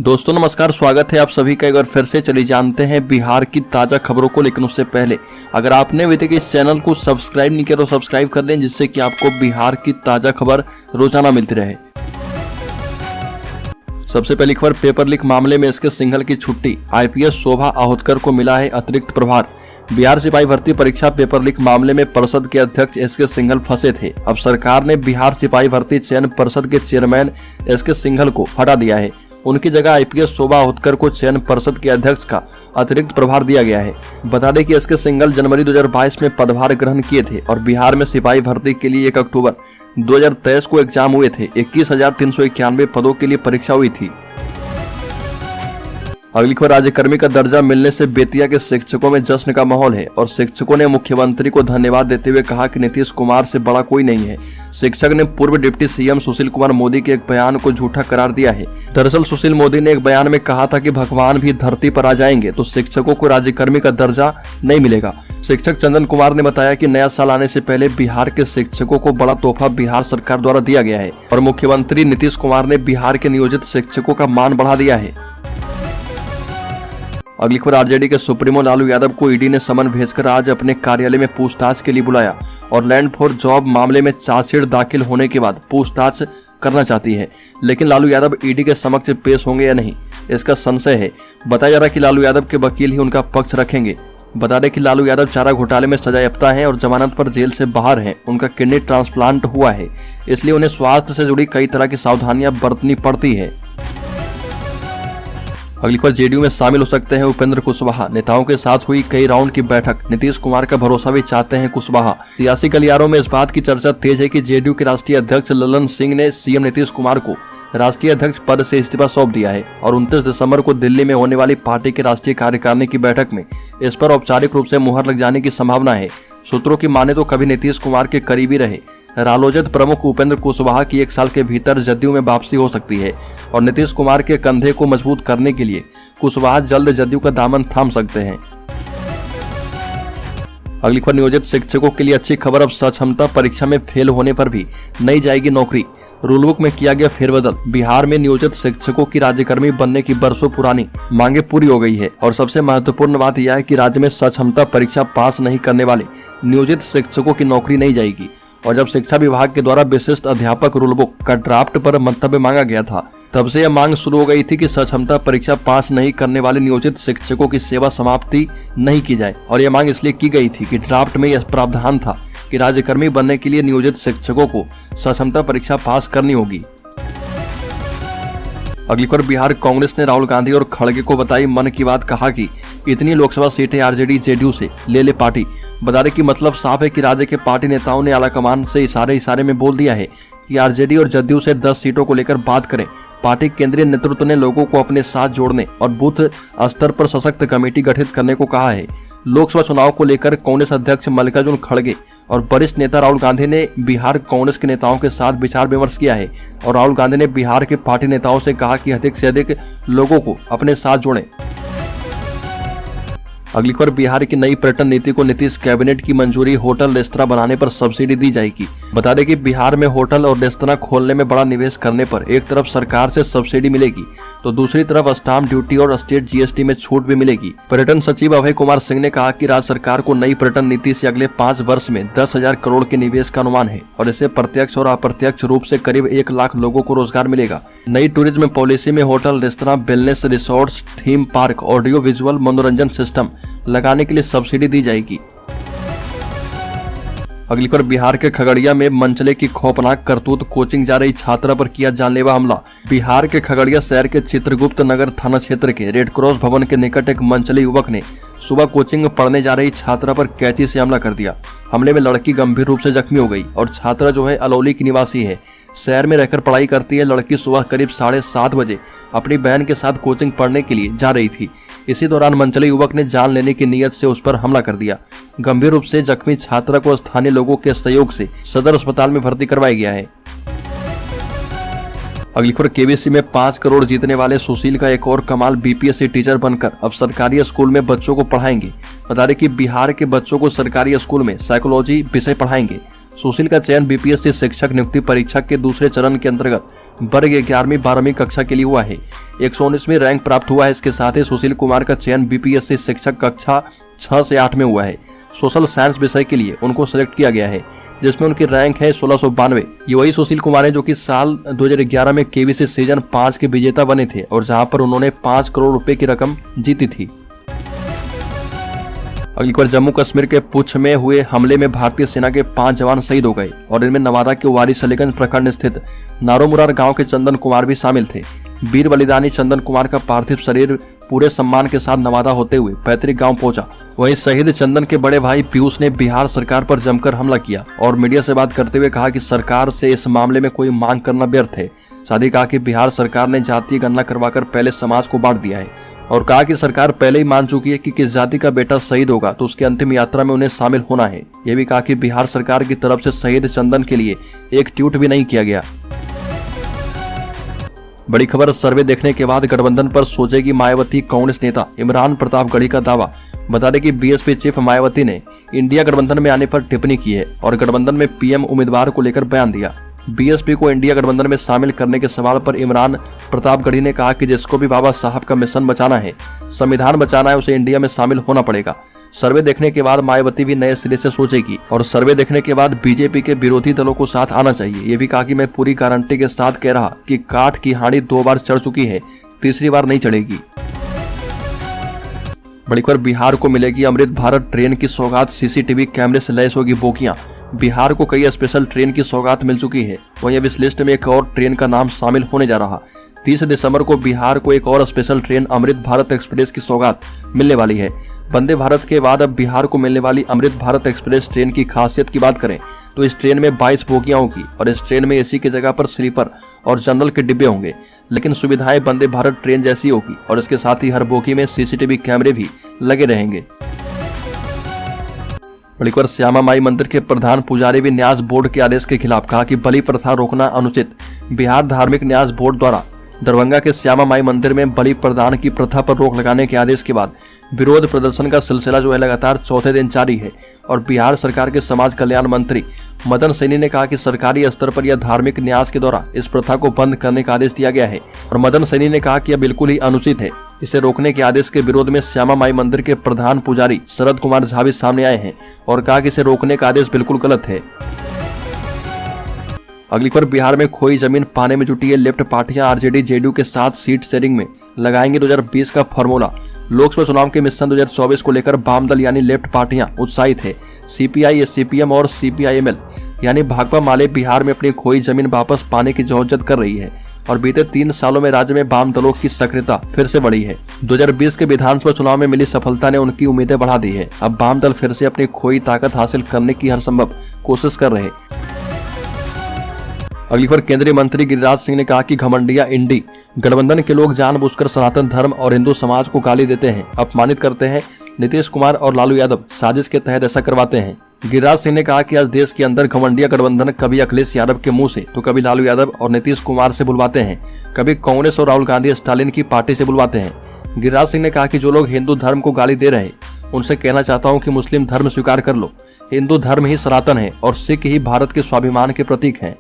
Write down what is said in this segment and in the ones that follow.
दोस्तों नमस्कार, स्वागत है आप सभी का एक बार फिर से। चलिए जानते हैं बिहार की ताज़ा खबरों को, लेकिन उससे पहले अगर आपने अभी तक इस चैनल को सब्सक्राइब नहीं किया तो सब्सक्राइब कर लें, जिससे कि आपको बिहार की ताज़ा खबर रोजाना मिलती रहे। सबसे पहली खबर, पेपर लीक मामले में एसके सिंघल की छुट्टी, आईपीएस शोभा आहोतकर को मिला है अतिरिक्त प्रभार। बिहार सिपाही भर्ती परीक्षा पेपर लीक मामले में परिषद के अध्यक्ष एसके सिंघल फंसे थे। अब सरकार ने बिहार सिपाही भर्ती चयन परिषद के चेयरमैन एसके सिंघल को हटा दिया है। उनकी जगह आईपीएस शोभा आहोतकर को चयन परिषद के अध्यक्ष का अतिरिक्त प्रभार दिया गया है। बता दें कि एसके सिंघल जनवरी 2022 में पदभार ग्रहण किए थे और बिहार में सिपाही भर्ती के लिए 1 अक्टूबर 2023 को एग्जाम हुए थे। 21,391 पदों के लिए परीक्षा हुई थी। अगली खबर, राज्यकर्मी का दर्जा मिलने से बेतिया के शिक्षकों में जश्न का माहौल है और शिक्षकों ने मुख्यमंत्री को धन्यवाद देते हुए कहा कि नीतीश कुमार से बड़ा कोई नहीं है। शिक्षक ने पूर्व डिप्टी सीएम सुशील कुमार मोदी के एक बयान को झूठा करार दिया है। दरअसल सुशील मोदी ने एक बयान में कहा था कि भगवान भी धरती पर आ जाएंगे तो शिक्षकों को राज्यकर्मी का दर्जा नहीं मिलेगा। शिक्षक चंदन कुमार ने बताया कि नया साल आने से पहले बिहार के शिक्षकों को बड़ा तोहफा बिहार सरकार द्वारा दिया गया है और मुख्यमंत्री नीतीश कुमार ने बिहार के नियोजित शिक्षकों का मान बढ़ा दिया है। अगली खबर, आरजेडी के सुप्रीमो लालू यादव को ईडी ने समन भेजकर आज अपने कार्यालय में पूछताछ के लिए बुलाया और लैंड फॉर जॉब मामले में चार्जशीट दाखिल होने के बाद पूछताछ करना चाहती है, लेकिन लालू यादव ईडी के समक्ष पेश होंगे या नहीं, इसका संशय है। बताया जा रहा है कि लालू यादव के वकील ही उनका पक्ष रखेंगे। बता दें कि लालू यादव चारा घोटाले में सजायाफ्ता हैं और जमानत पर जेल से बाहर हैं। उनका किडनी ट्रांसप्लांट हुआ है, इसलिए उन्हें स्वास्थ्य से जुड़ी कई तरह की सावधानियां बरतनी पड़ती है। अगली खबर, जेडीयू में शामिल हो सकते हैं उपेंद्र कुशवाहा, नेताओं के साथ हुई कई राउंड की बैठक, नीतीश कुमार का भरोसा भी चाहते हैं कुशवाहा। सियासी गलियारों में इस बात की चर्चा तेज है कि जेडीयू के राष्ट्रीय अध्यक्ष ललन सिंह ने सीएम नीतीश कुमार को राष्ट्रीय अध्यक्ष पद से इस्तीफा सौंप दिया है और 29 दिसंबर को दिल्ली में होने वाली पार्टी के राष्ट्रीय कार्यकारिणी की बैठक में इस पर औपचारिक रूप से मुहर लग जाने की संभावना है। सूत्रों की माने तो कभी नीतीश कुमार के करीबी रहे रालोजद प्रमुख उपेंद्र कुशवाहा की 1 साल के भीतर जदयू में वापसी हो सकती है और नीतीश कुमार के कंधे को मजबूत करने के लिए कुशवाहा जल्द जदयू का दामन थाम सकते हैं। अगली खबर, नियोजित शिक्षकों के लिए अच्छी खबर, अब सक्षमता परीक्षा में फेल होने पर भी नहीं जाएगी नौकरी। रूलबुक में किया गया फेरबदल, बिहार में नियोजित शिक्षकों की राज्यकर्मी बनने की बरसों पुरानी मांगे पूरी हो गई है और सबसे महत्वपूर्ण बात यह है कि राज्य में सक्षमता परीक्षा पास नहीं करने वाले नियोजित शिक्षकों की नौकरी नहीं जाएगी। और जब शिक्षा विभाग के द्वारा विशिष्ट अध्यापक रूलबुक का ड्राफ्ट पर मंतव्य मांगा गया था, तब से यह मांग शुरू हो गई थी कि सक्षमता परीक्षा पास नहीं करने वाले नियोजित शिक्षकों की सेवा समाप्ति नहीं की जाए। और यह मांग इसलिए की गई थी कि ड्राफ्ट में यह प्रावधान था कि राज्यकर्मी बनने के लिए नियोजित शिक्षकों को सक्षमता परीक्षा पास करनी होगी। अगली खबर, बिहार कांग्रेस ने राहुल गांधी और खड़गे को बताई मन की बात, कहा कि इतनी लोकसभा सीटें आरजेडी जेडीयू से ले पार्टी। बता दें कि मतलब साफ है कि राज्य के पार्टी नेताओं ने आलाकमान से इशारे में बोल दिया है कि आरजेडी और जदयू से 10 सीटों को लेकर बात करें। पार्टी केंद्रीय नेतृत्व ने लोगों को अपने साथ जोड़ने और बूथ स्तर पर सशक्त कमेटी गठित करने को कहा है। लोकसभा चुनाव को लेकर कांग्रेस अध्यक्ष मल्लिकार्जुन खड़गे और वरिष्ठ नेता राहुल गांधी ने बिहार कांग्रेस के नेताओं के साथ विचार विमर्श किया है और राहुल गांधी ने बिहार के पार्टी नेताओं से कहा कि अधिक से अधिक लोगों को अपने साथ जोड़ें। अगली खबर, बिहार की नई पर्यटन नीति को नीतीश कैबिनेट की मंजूरी, होटल रेस्तरां बनाने पर सब्सिडी दी जाएगी। बता दें कि बिहार में होटल और रेस्तरां खोलने में बड़ा निवेश करने पर एक तरफ सरकार से सब्सिडी मिलेगी तो दूसरी तरफ स्टाम्प ड्यूटी और स्टेट जीएसटी में छूट भी मिलेगी। पर्यटन सचिव अभय कुमार सिंह ने कहा कि राज्य सरकार को नई पर्यटन नीति से अगले 5 वर्ष में 10,000 करोड़ के निवेश का अनुमान है और इससे प्रत्यक्ष और अप्रत्यक्ष रूप से करीब 1 लाख लोगों को रोजगार मिलेगा। नई टूरिज्म पॉलिसी में hotel, restaurant, wellness resorts, theme park, audio visual मनोरंजन सिस्टम लगाने के लिए सब्सिडी दी जाएगी। अगली खबर, बिहार के खगड़िया में मनचले की खौफनाक करतूत, कोचिंग जा रही छात्रा पर किया जानलेवा हमला। बिहार के खगड़िया शहर के चित्रगुप्त नगर थाना क्षेत्र के रेड क्रॉस भवन के निकट एक मनचले युवक ने सुबह कोचिंग पढ़ने जा रही छात्रा पर कैंची से हमला कर दिया। हमले में लड़की गंभीर रूप से जख्मी हो गई और छात्रा जो है अलौली की निवासी है, शहर में रहकर पढ़ाई करती है। लड़की सुबह करीब 7:30 बजे अपनी बहन के साथ कोचिंग पढ़ने के लिए जा रही थी। इसी दौरान मनचले युवक ने जान लेने की नीयत से उस पर हमला कर दिया। गंभीर रूप से जख्मी छात्रा को स्थानीय लोगों के सहयोग से सदर अस्पताल में भर्ती करवाया गया है। अगली खबर, केबीसी में 5 करोड़ जीतने वाले सुशील का एक और कमाल, बीपीएससी टीचर बनकर अब सरकारी स्कूल में बच्चों को पढ़ाएंगे। बता दें कि बिहार के बच्चों को सरकारी स्कूल में साइकोलॉजी विषय पढ़ाएंगे। सुशील का चयन बीपीएससी शिक्षक नियुक्ति परीक्षा के दूसरे चरण के अंतर्गत वर्ग 11वीं 12वीं कक्षा के लिए हुआ है। 119वीं रैंक प्राप्त हुआ है। इसके साथ ही सुशील कुमार का चयन बीपीएससी शिक्षक कक्षा 6 से 8 में हुआ है। सोशल साइंस विषय के लिए उनको सिलेक्ट किया गया है, जिसमें उनकी रैंक है 1692। ये वही सुशील कुमार है जो कि साल 2011 में केबीसी सीजन 5 के विजेता बने थे और जहां पर उन्होंने 5 करोड़ रुपए की रकम जीती थी। अगली खबर, जम्मू कश्मीर के पुंछ में हुए हमले में भारतीय सेना के 5 जवान शहीद हो गए और इनमें नवादा के वारिस अलीगंज प्रखंड स्थित नारोमुरार गांव के चंदन कुमार भी शामिल थे। वीर बलिदानी चंदन कुमार का पार्थिव शरीर पूरे सम्मान के साथ नवादा होते हुए पैतृक गांव पहुंचा। वहीं शहीद चंदन के बड़े भाई पीयूष ने बिहार सरकार पर जमकर हमला किया और मीडिया से बात करते हुए कहा कि सरकार से इस मामले में कोई मांग करना व्यर्थ है। साथ ही कहा कि बिहार सरकार ने जातीय गणना करवाकर पहले समाज को बांट दिया है और कहा कि सरकार पहले ही मान चुकी है कि किस जाति का बेटा शहीद होगा तो उसकी अंतिम यात्रा में उन्हें शामिल होना है। यह भी कहा कि बिहार सरकार की तरफ से शहीद चंदन के लिए एक ट्वीट भी नहीं किया गया। बड़ी खबर, सर्वे देखने के बाद गठबंधन पर सोचेगी मायावती, कांग्रेस नेता इमरान प्रतापगढ़ी का दावा। बता दें कि बीएसपी चीफ मायावती ने इंडिया गठबंधन में आने पर टिप्पणी की है और गठबंधन में पीएम उम्मीदवार को लेकर बयान दिया। बीएसपी को इंडिया गठबंधन में शामिल करने के सवाल पर इमरान प्रतापगढ़ी ने कहा कि जिसको भी बाबा साहब का मिशन बचाना है, संविधान बचाना है, उसे इंडिया में शामिल होना पड़ेगा। सर्वे देखने के बाद मायावती भी नए सिरे से सोचेगी और सर्वे देखने के बाद बीजेपी के विरोधी दलों को साथ आना चाहिए। ये भी कहा कि मैं पूरी गारंटी के साथ कह रहा कि काठ की हांडी 2 बार चढ़ चुकी है, तीसरी बार नहीं चढ़ेगी। बड़ी खबर, बिहार को मिलेगी अमृत भारत ट्रेन की सौगात, सीसीटीवी कैमरे से लैस होगी बोगियां। बिहार को कई स्पेशल ट्रेन की सौगात मिल चुकी है। वहीं अब इस लिस्ट में एक और ट्रेन का नाम शामिल होने जा रहा। 30 दिसंबर को बिहार को एक और special train Amrit Bharat express की सौगात मिलने वाली है। वंदे भारत के बाद अब बिहार को मिलने वाली अमृत भारत एक्सप्रेस ट्रेन की खासियत की बात करें तो इस ट्रेन में 22 बोगियां होगी और इस ट्रेन में एसी की जगह पर स्लीपर और जनरल के डिब्बे होंगे, लेकिन सुविधाएं वंदे भारत ट्रेन जैसी होगी और इसके साथ ही हर बोगी में सीसीटीवी कैमरे भी लगे रहेंगे। बड़ी खबर, श्यामा माई मंदिर के प्रधान पुजारी भी न्यास बोर्ड के आदेश के खिलाफ, कहा कि बलि प्रथा रोकना अनुचित। बिहार धार्मिक न्यास बोर्ड द्वारा दरभंगा के श्यामा माई मंदिर में बलि प्रदान की प्रथा पर रोक लगाने के आदेश के बाद विरोध प्रदर्शन का सिलसिला जो है लगातार चौथे दिन जारी है और बिहार सरकार के समाज कल्याण मंत्री मदन सैनी ने कहा कि सरकारी स्तर पर यह धार्मिक न्यास के द्वारा इस प्रथा को बंद करने का आदेश दिया गया है और मदन सैनी ने कहा कि यह बिल्कुल ही अनुचित है। इसे रोकने के आदेश के विरोध में श्यामा माई मंदिर के प्रधान पुजारी शरद कुमार झा भी सामने आए हैं और कहा कि इसे रोकने का आदेश बिल्कुल गलत है। अगली खबर, बिहार में खोई जमीन पाने में जुटी है लेफ्ट पार्टियां, आरजेडी जेडीयू के साथ सीट शेयरिंग में लगाएंगे 2020 का फॉर्मूला। लोकसभा चुनाव के मिशन 2024 को लेकर वाम दल यानी लेफ्ट पार्टियां उत्साहित है। सीपीआई, सीपीएम और सीपीआईएमएल यानी भाकपा माले बिहार में अपनी खोई जमीन वापस पाने की जद्दोजहद कर रही है और बीते 3 सालों में राज्य में वाम दलों की सक्रियता फिर से बढ़ी है। 2020 के विधानसभा चुनाव में मिली सफलता ने उनकी उम्मीदें बढ़ा दी है। अब वाम दल फिर से अपनी खोई ताकत हासिल करने की हर संभव कोशिश कर रहे। अगली खबर, केंद्रीय मंत्री गिरिराज सिंह ने कहा कि घमंडिया इंडी गठबंधन के लोग जानबूझकर सनातन धर्म और हिंदू समाज को गाली देते हैं, अपमानित करते हैं। नीतीश कुमार और लालू यादव साजिश के तहत ऐसा करवाते हैं। गिरिराज सिंह ने कहा कि आज देश के अंदर घमंडिया गठबंधन कभी अखिलेश यादव के मुंह से तो कभी लालू यादव और नीतीश कुमार से बुलवाते हैं, कभी कांग्रेस और राहुल गांधी स्टालिन की पार्टी से बुलवाते हैं। गिरिराज सिंह ने कहा कि जो लोग हिंदू धर्म को गाली दे रहे उनसे कहना चाहता हूं कि मुस्लिम धर्म स्वीकार कर लो। हिंदू धर्म ही सनातन है और सिख ही भारत के स्वाभिमान के प्रतीक हैं।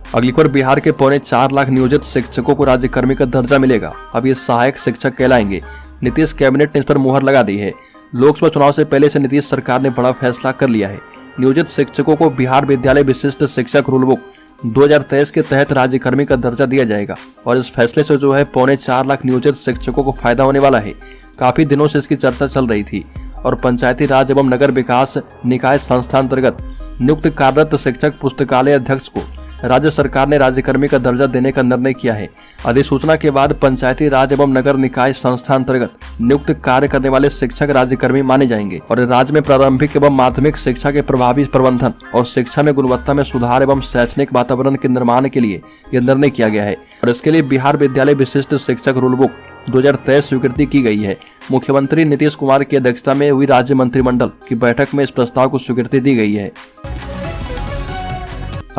अगली खबर, बिहार के 4.25 लाख नियोजित शिक्षकों को राज्यकर्मी का दर्जा मिलेगा। अब ये सहायक शिक्षक कहलाएंगे। नीतीश कैबिनेट ने इस पर मुहर लगा दी है। लोकसभा चुनाव से पहले से नीतीश सरकार ने बड़ा फैसला कर लिया है। नियोजित शिक्षकों को बिहार विद्यालय विशिष्ट शिक्षक रूल बुक 2023 के तहत राज्यकर्मी का दर्जा दिया जाएगा और इस फैसले से जो है 4.25 लाख नियोजित शिक्षकों को फायदा होने वाला है। काफी दिनों से इसकी चर्चा चल रही थी और पंचायती राज एवं नगर विकास निकाय संस्था अंतर्गत नियुक्त कार्यरत शिक्षक पुस्तकालय अध्यक्ष को राज्य सरकार ने राज्यकर्मी का दर्जा देने का निर्णय किया है। अधिसूचना के बाद पंचायती राज एवं नगर निकाय संस्था अंतर्गत नियुक्त कार्य करने वाले शिक्षक राज्यकर्मी माने जाएंगे और राज्य में प्रारंभिक एवं माध्यमिक शिक्षा के प्रभावी प्रबंधन और शिक्षा में गुणवत्ता में सुधार एवं शैक्षणिक वातावरण के निर्माण के लिए यह निर्णय किया गया है और इसके लिए बिहार विद्यालय विशिष्ट शिक्षक रूल बुक 2023 स्वीकृति की गई है। मुख्यमंत्री नीतीश कुमार की अध्यक्षता में हुई राज्य मंत्रिमंडल की बैठक में इस प्रस्ताव को स्वीकृति दी गई है।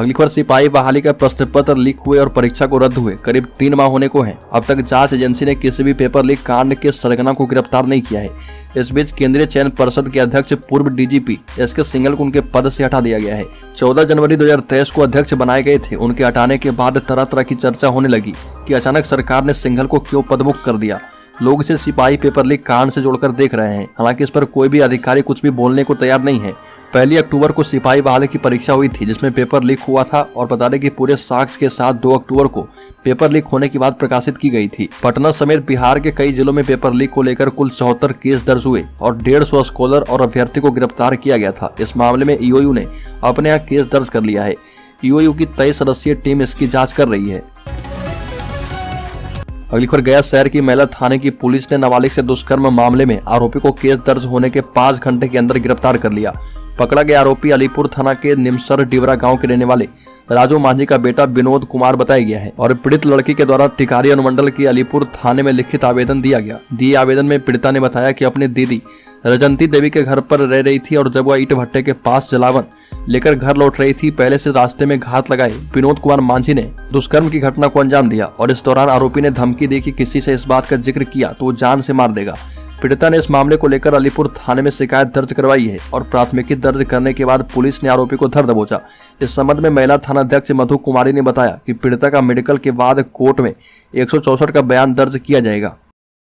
अगली खबर, सिपाही बहाली का प्रश्न पत्र लीक हुए और परीक्षा को रद्द हुए करीब 3 माह होने को हैं। अब तक जांच एजेंसी ने किसी भी पेपर लीक कांड के सरगना को गिरफ्तार नहीं किया है। इस बीच केंद्रीय चयन परिषद के अध्यक्ष पूर्व डीजीपी एसके सिंघल को उनके पद से हटा दिया गया है। 14 जनवरी 2023 को अध्यक्ष बनाए गए थे। उनके हटाने के बाद तरह तरह की चर्चा होने लगी कि अचानक सरकार ने सिंघल को क्यों पदमुक्त कर दिया। लोग इसे सिपाही पेपर लीक कांड से जोड़कर देख रहे हैं। हालांकि इस पर कोई भी अधिकारी कुछ भी बोलने को तैयार नहीं है। 1 अक्टूबर को सिपाही बहाली की परीक्षा हुई थी, जिसमें पेपर लीक हुआ था और बता दें कि पूरे साक्ष्य के साथ 2 अक्टूबर को पेपर लीक होने की बात प्रकाशित की गई थी। पटना समेत बिहार के कई जिलों में पेपर लीक को लेकर कुल 74 केस दर्ज हुए और 150 स्कॉलर और अभ्यर्थी को गिरफ्तार किया गया था। इस मामले में ईओयू ने अपने यहाँ केस दर्ज कर लिया है। ईओयू की 23 सदस्यीय टीम इसकी जाँच कर रही है। अगली खबर, गया शहर की महिला थाने की पुलिस ने नाबालिग से दुष्कर्म मामले में आरोपी को केस दर्ज होने के 5 घंटे के अंदर गिरफ्तार कर लिया। पकड़ा गया आरोपी अलीपुर थाना के निमसर डिवरा गांव के रहने वाले राजू मांझी का बेटा विनोद कुमार बताया गया है और पीड़ित लड़की के द्वारा टिकारी अनुमंडल की अलीपुर थाने में लिखित आवेदन दिया गया। दिए आवेदन में पीड़िता ने बताया कि अपनी दीदी रजंती देवी के घर पर रह रही थी और जब वह ईंट भट्टे के पास जलावन लेकर घर लौट रही थी, पहले से रास्ते में घात लगाए विनोद कुमार मांझी ने दुष्कर्म की घटना को अंजाम दिया और इस दौरान आरोपी ने धमकी दी कि किसी से इस बात का जिक्र किया तो वो जान से मार देगा। पीड़िता ने इस मामले को लेकर अलीपुर थाने में शिकायत दर्ज करवाई है और प्राथमिकी दर्ज करने के बाद पुलिस ने आरोपी को धर दबोचा। इस संबंध में महिला थाना अध्यक्ष मधु कुमारी ने बताया कि पीड़िता का मेडिकल के बाद कोर्ट में 164 का बयान दर्ज किया जाएगा।